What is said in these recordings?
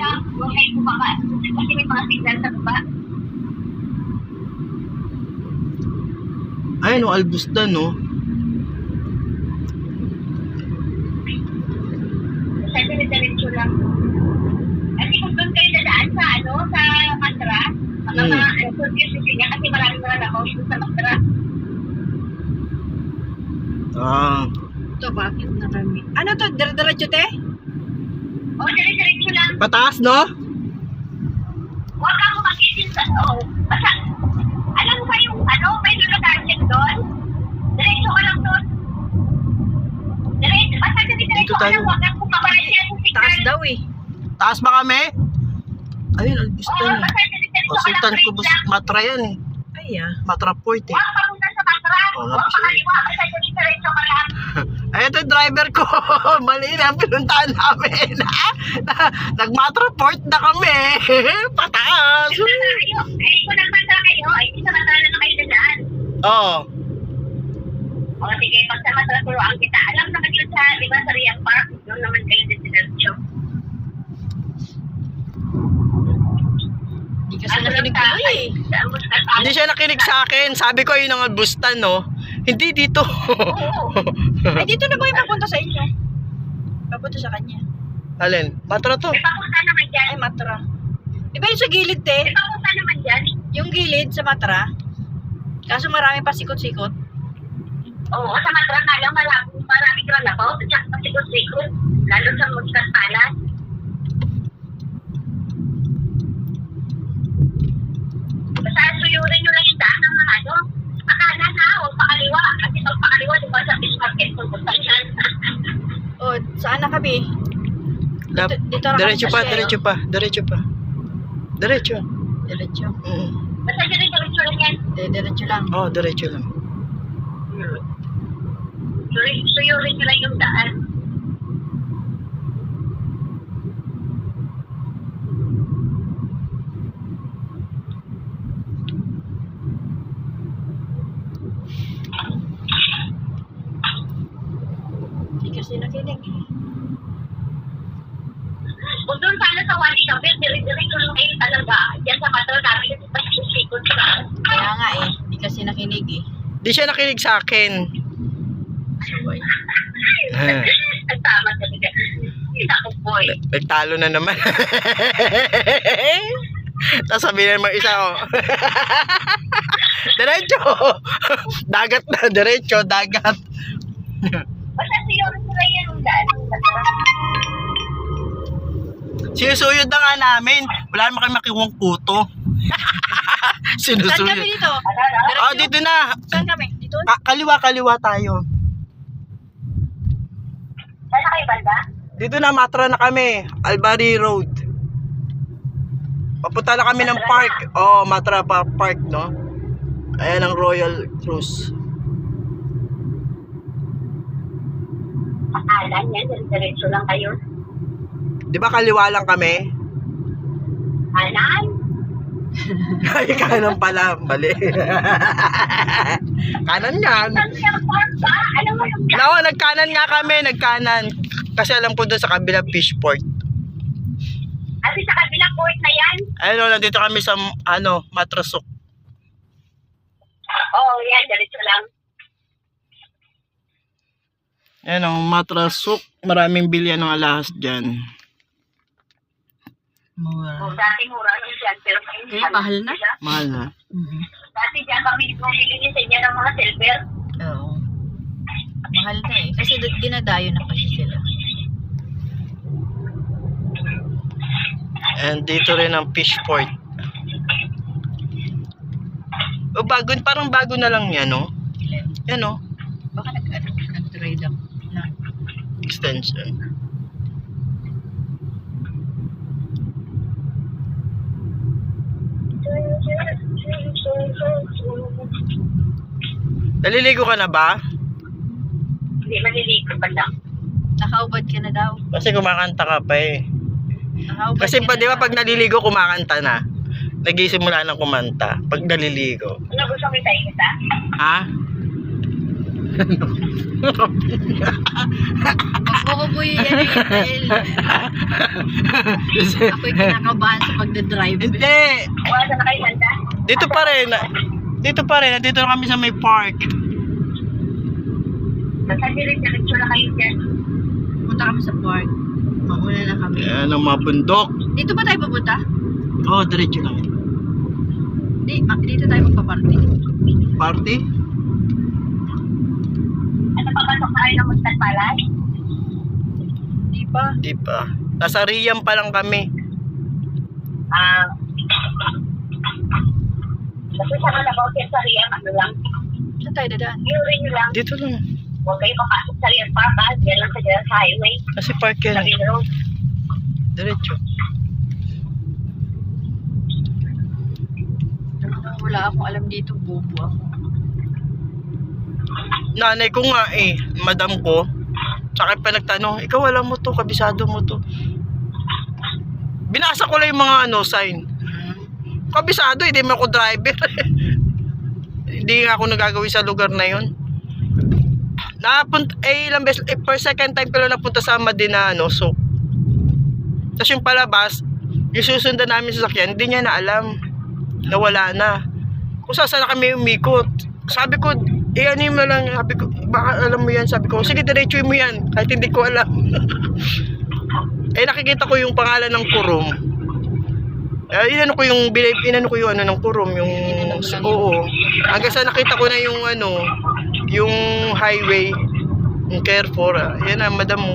lang, huwag kayo bumaba. Kasi may mga signal sa baba. Ayun, no, Albustan, no? Sa diretso lang. Kasi kung doon kayo dadaan sa, sa Matra, confused niya kasi maraming mga nakaw sa Matra. Ah. Ito, bakit na kami? Ano to? Diretso, te? O, diretso lang. Pataas, no? Huwag kang umakitin sa, basta, alam mo ba yung, may lulutan doon? Diretso ka lang doon. Basta diretso Dito ka tayo. lang, huwag kang pumabaran siya sa signal. Taas daw eh. Taas ba kami? Ayun, Albustan. Oo, eh. basta diretso O, ka Sultan lang, Kubos, wait lang. Matra yan, eh. Ay ah. Matra Port, eh. Huwag papunta sa Matra, Oo, huwag kasi- pakaliwa, basta diretso ka lang. Ay, ito yung driver ko. Mali na, pinuntahan namin. Nag-Matra Port na kami. Pataas. Ay, kung nagmatra kayo, ay di sa Matra na kayo dadaan. Oo. O, sige, pag sa Matra turuan kita. Alam naman yun sa, di ba, sa Riang Park, doon naman kayo diretso. Hindi kasi nakinig ko eh. Hindi siya nakinig sa akin. Sabi ko, yun ang Albustan, no? Hindi dito. Ay, dito na ba yung papunta sa inyo? Papunta sa kanya. Alin? Matra to. May papunta naman dyan. Ay, Matra. Di ba yung sa gilid, te? May papunta naman dyan. Yung gilid sa Matra. Kaso marami pa sikot-sikot. Oo, sa Matra nga lang, marami ka na po. Diyan pa sikot-sikot. Lalo sa Muscat Palace. Basta suyurin nyo lang yung daan ng mga pakanan ha, o pakaliwa. Kasi pag pakaliwa, di ba sa fish market, pupunta yan. O, saan na kami? Dito na kami Diretso sa pa, Shell. diretso pa, diretso pa. Diretso. Diretso. Basta diretso lang yan. Diretso lang. Oh, diretso lang. Suyurin nyo lang yung daan. Hindi kasi nakinig eh. Kung doon sana sa Wali Kabir, diretso lang kayo talaga. Diyan sa Matra, dami kasi pa sikot ka. Kaya nga eh. Hindi kasi nakinig eh. Di siya nakinig sa akin. Sabay. Nagtama talaga. Naku boy. Nagtalo na naman. Tapos sabihin naman isa, oh. Diretso. Dagat na, diretso, dagat. Basta suyurin nyo lang yan yung daan. Sinusuyod na nga namin. Wala naman kayo makiwang puto. Saan kami Sinusuyod. dito? Oh, dito na. Saan kami? Dito? Kaliwa tayo. Saan na kayo banda? Dito na, Matra na kami. Albari Road. Papunta na kami ng park. Oh, Matra pa Park, no? Ayan ang Royal Cruise. Pakalan yan, diretso lang kayo. Di ba kaliwa lang kami? Kanan? Ay, kanan pala. Mali. Kanan yan. Saan yung park ba? Alam mo yung No, nagkanan nga kami, nagkanan. Kasi alam ko doon sa kabila Fishport. Kasi sa kabilang port na yan. Ayun, nandito kami sa, Matrasok. Oo, yan, diretso lang. Ayan o, Matrasok. Maraming bilyan ng alahas dyan. Mura. Dati mura lang dyan, pero Eh, mahal na. Mahal na. Dati dyan kami bumili niya sa inyo ng mga silver. Oo. Mahal na eh. Kasi dinadayo na kasi sila. And dito rin ang Fishport. O, parang bago na lang yan, no? Yan, no? Baka nag-trade up na. Extension. Naliligo ka na ba? Hindi, maliligo pa lang. Nakaubad ka na daw. Kasi kumakanta ka pa eh. Nakaubad Kasi ka pa, na di ba daw. pag naliligo, kumakanta na. Nagsisimula ng kumanta pag naliligo. Ano gusto mo tayo kita? Ha? Magbububuy yan eh. Dahil ako'y kinakabahan sa pagdadrive. Hindi. Wala na kayo handa? Dito pa rin. Dito pa rin. Dito na kami sa may park. Basta diretso na kayo dyan. Punta kami sa park. Mauna na kami. Ayan ang mga bundok. Dito ba tayo pupunta? Oh, diretso lang. Hindi, dito tayo magpa-party. Party? Ano papasok na kayo ng Mustan Palace? Hindi pa. Di pa. Nasa Riyam pa lang kami. Kasi sa mga bawal sa Riyam, ano lang, Saan tayo dadaan? iurin nyo lang. Dito lang. Huwag kayo papasok sa Riyam Park, yan lang sa General Highway. Kasi park yan. Sa Main Road. Diretso. Wala akong alam dito, bobo ako. Nanay ko nga eh. Madam ko. Tsaka pa nagtanong, ikaw alam mo to, kabisado mo to. Binasa ko lang yung mga sign. Kabisado, hindi mo ako driver. Hindi nga ako nagagawin sa lugar na yun. Napunta, ilang beses, per second time ko lang napunta sa Madina, so. Tapos yung palabas, yung susundan namin sa sakyan, hindi niya na alam. Nawala na. Kung saan na kami umikot. Sabi ko, ano mo lang, sabi ko, baka alam mo yan, sabi ko, sige, diretso mo yan, kahit hindi ko alam. Nakikita ko yung pangalan ng Kurom. Inano ko yung ng Kurom, yung, oo. Hanggang sa nakita ko na yung yung highway, yung Carrefour, yan na, madam mo,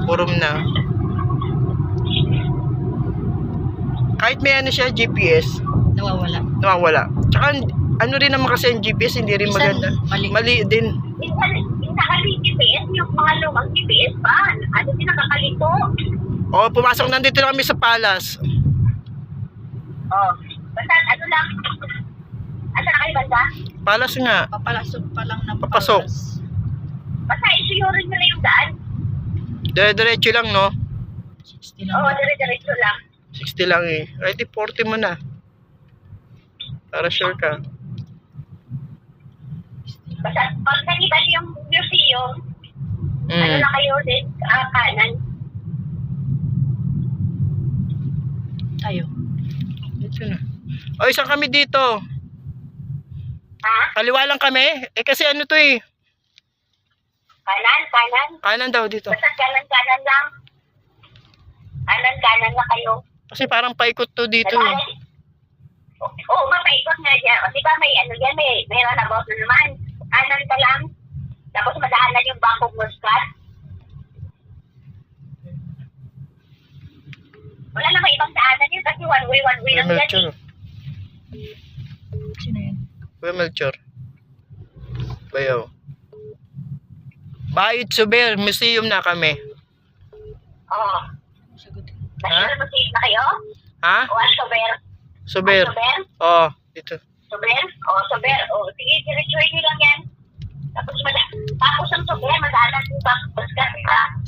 Kurom na. Kahit may siya, GPS, nawawala. Tsaka, rin naman kasi yung GPS, hindi rin Minsan, maganda. mali. Mali din. Minsan GPS, yung mga lumang GPS pa. Ano din nakakalito? Oh, pumasok nandito na kami sa Palace. Oh. Basta ano lang. Asa na kayo banda? Palace nga. Papalasok pa lang ng Papasok. palas. Basta isuyorin nyo na yung daan. Diretso lang, no? 60 lang. Oo, dire-diretso lang. 60 lang eh. Ay, di 40 mo na. Para sure ka. Basta pag nakita niyo yung museum, ano na kayo din, kanan. Tayo. Dito na. O, isang kami dito. Ha? Kaliwa lang kami. Kasi ano to eh. Kanan. Kanan daw dito. Basta kanan lang. Kanan na kayo. Kasi parang paikot to dito eh. Oo, mapaikot nga dyan. O, di ba may dyan, may runabout na naman. Kanan ka lang. Tapos madaanan yung Bangkok Muscat. Wala namang ibang daanan yun kasi one way lang yan. Melchor. Sino yun? Melchor. Bayaw. Bayit Subel, museum na kami. Oo. Sagutin. National Museum na kayo? Ha? O, Sober? Suber. Sober? Oh, dito. Sober? O, Sober. O, sige, diretsuhin nyo lang yan. Tapos ang Sober, madaanan yung Bangkok Muscat.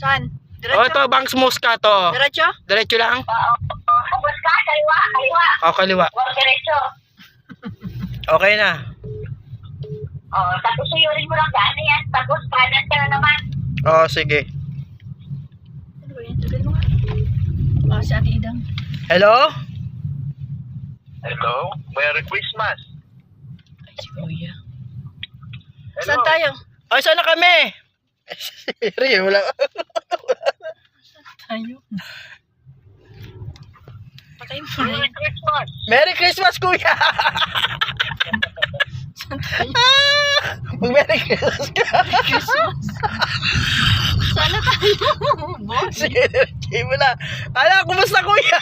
Saan? Oh, ito, Banks Muscat to. Diretso? Diretso lang. Oo, Muscat, kaliwa. Oh, kaliwa. O, diretso. Okay na. O, tapos suyurin mo lang daan na yan. Tapos kanan ka na naman. Oh, sige. Ano ba yan? Tagal mo nga. Si Ate Idang. Hello? Hello? Merry Christmas. Ay, si Kuya. Hello? Saan tayo? Ay, saan na kami? Siri, wala. Tayo. Patay mo na Merry yun. Christmas. Merry Christmas, kuya! Saan tayo? Merry Christmas ka! Christmas. Sana tayo. Boss. Sige mo na. Ala, kumusta, kuya?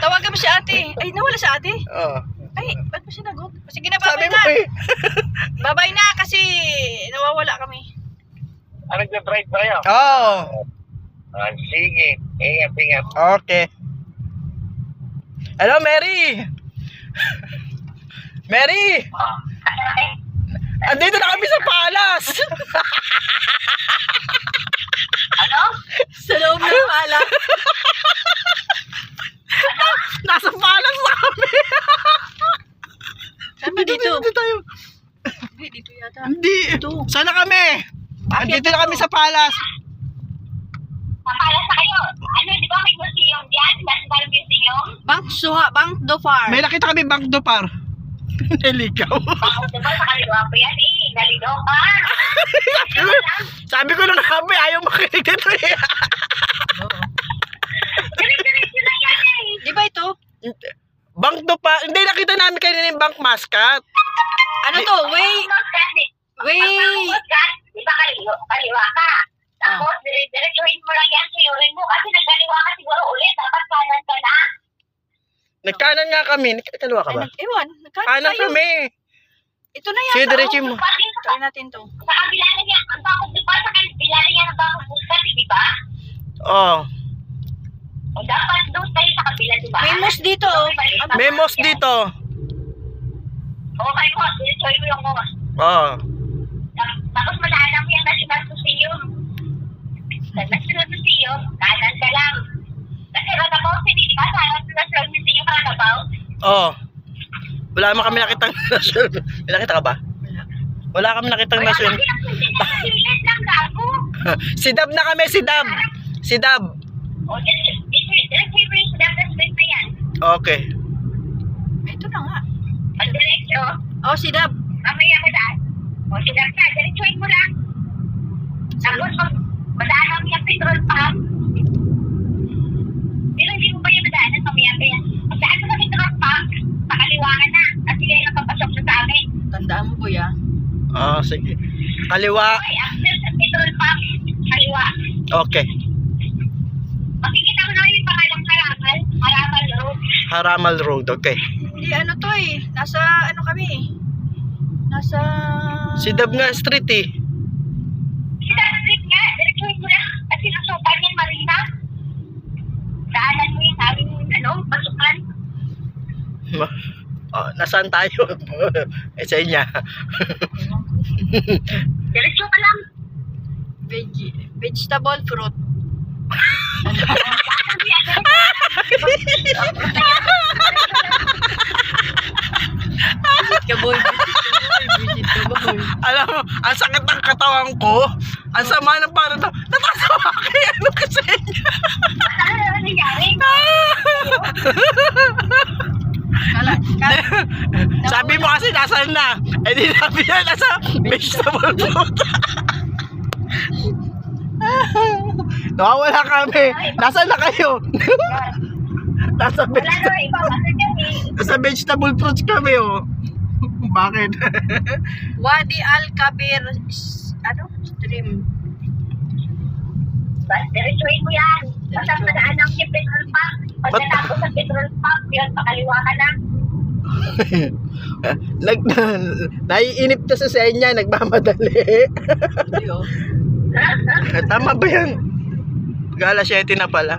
Tawagan mo si ate. Ay, nawala si ate. Oh. Ay, ba't mo sinagot? Sige na, Sabi babay mo na. eh. Babay na kasi nawawala kami. Nag-drive ba kayo? Oh. Sige. Ingat. Okay. Hello, Mary! Mary! Andito na kami sa Palace! Ano? Sa loob ng pala. Nasa Palace na kami! Saan ba dito? Dito tayo. Hindi, dito yata. Hindi, Dito. Sana kami. Andito na kami sa Palace. Papala sa kayo. Ano, di ba may museum dyan? National Museum? Bank Dofar. May nakita kami Bank Dopar. Naligaw. Bakit diba sa kaliwa po yan eh? Naligaw ka. Sabi ko nung habi, ayaw makinig dito eh. Diretso lang yan eh. Di ba ito? Bank Dopar. Hindi, nakita namin kayo yung Bank Muscat. Ano to? Way. Di ba kaliwa ka? Tapos, diretsuhin mo lang yan, siyurin mo. Kasi nagkaliwa ka siguro ulit. Dapat kanan ka na. Nagkanan nga kami. Kaliwa ka ba? Ewan. Kanan kami. Ito na yan. Sige, diretso mo. Try natin to. Sa kabila na niya, ang bakod di ba? Sa kabila na niya ng bakod muskat, di ba? Oh. O dapat doon tayo sa kabila, di ba? May moss dito. Oh. May moss dito. Okay mo, diretsuhin mo yung moss. Oh. Tapos madaanan mo yung National Museum. Sa National Museum, kanan ka lang. Kasi Ranabaw, hindi ba? Sa National Museum Ranabaw? Oh. Wala naman kami nakitang national. May nakita ka ba? Wala kami nakitang national. Silit lang, gago. Si Dab na kami, si Dab. Si Dab. O, diretsuhin mo yung Sudapta Street na yan. Okay. Ito na nga. Pag diretso, Oh, si Dab. mamaya ka daan. O, Sudapta, diretsuhin mo lang. Tapos, pag madaanan mo yung petrol pump, pero hindi mo ba yung madaanan mamaya pa yan? Pag daan mo sa petrol pump, pakaliwa ka na. At sila yung napapasok na sa amin. Tandaan mo, kuya. Ah, sige. Kaliwa. Okay, after sa petrol pump, kaliwa. Okay. Makikita mo naman yung pangalang Haramal. Haramal Road. Haramal Road. Okay. Hindi, ano to eh. Nasa, ano kami. Nasa... Si Dab nga street eh. Sila street nga, diretsuhin mo lang. At sinusukan yan, Marina. Daanan mo yung aming, pasukan. Oh, nasaan tayo? Eh, sa inya. Diretso ka lang. Vegetable fruit. Visit ka, boy. Visit ka, boy. Alam mo, ang sakit ng katawan ko. Ang sama ng parang natatawa kayo. Ano kasi? Ano na nangyari? Sabi mo kasi nasaan na. Eh di sabi na nasa vegetable fruit. Nawawala kami. Nasaan na kayo? Nasa Wala na iba, kasi kami. Nasa vegetable fruits kami oh. Bakit? Wadi Al-Kabir, stream. Bas, diretsuhin mo yan. Basta madaan ang yung petrol pump. Pag Ba't- natapos sa petrol pump, yun, pakaliwa ka na. Naiinip to sa senya, nagmamadali. Hindi, oh. Tama ba yan? Gala 7 na pala.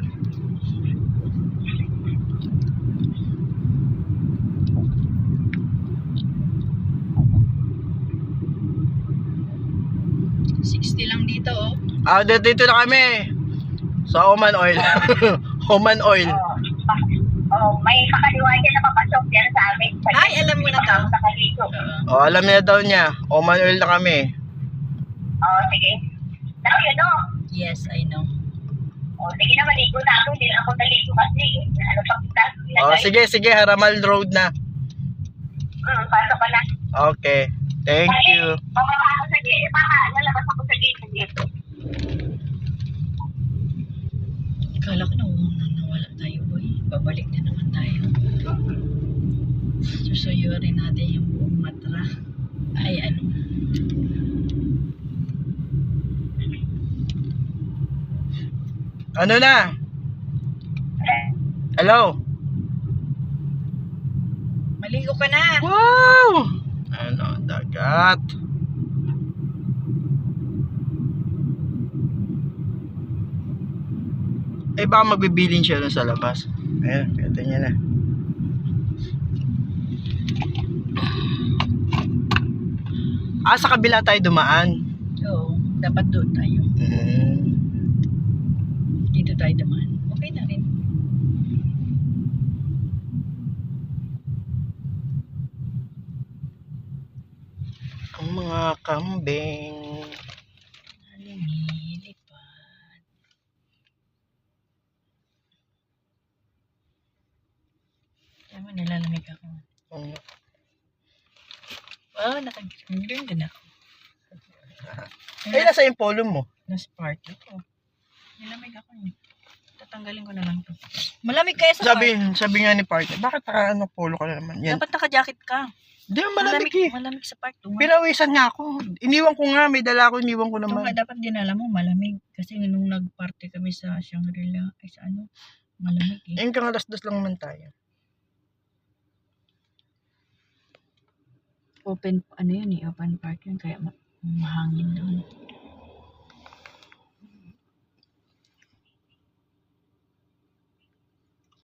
$60 lang dito, oh. Ah, dito na kami. Sa Oman Oil. Oman Oil. May pakaliwa dyan na papasok dyan sa amin. Ay, alam mo na to. Sa kaliso. Oh, alam niya daw niya. Oman Oil na kami. Sige. Now, Yes, I know. sige na, maligo na ako. Hindi na ako naligo kasi. Ano pa kita? Oh, sige, Haramal Road na. Pasok ka na. Okay. Thank you. Pababa ako sa gate. Lalabas ako sa gate. Kala ko nawala tayo, boy. Babalik na naman tayo. Susuyurin natin yung buong matra. Ay, ano. Ano na? Hello? Maligo ka na. Wow! Ano, dagat. Eh, baka magbibilin siya dun sa labas. Ayan, kaya niya na. Ah, sa kabila tayo dumaan. Oo, dapat doon tayo. Dito tayo dumaan. Okay na rin. Ang mga kambing. Lumilipad. Tama, nilalamig ako. Oo. Oh, naka-green din ako. Eh, nasa yung polo mo. Nasa party ko. Nilamig ako eh. Tatanggalin ko na lang to. Malamig kaya sa party. Sabi nga ni partner, bakit ano polo ka na naman? Yan. Dapat naka-jacket ka. Di ang malamig eh. Malamig sa party. Pinawisan nga ako. Iniwan ko nga, may dala ko, iniwan ko Ito naman. nga, dapat dinala mo malamig. Kasi nung nag-party kami sa Shangri-La, ay sa ano, malamig eh. Hanggang alas 2 lang naman tayo. Open, ano yun eh, open park yun, kaya mahangin doon.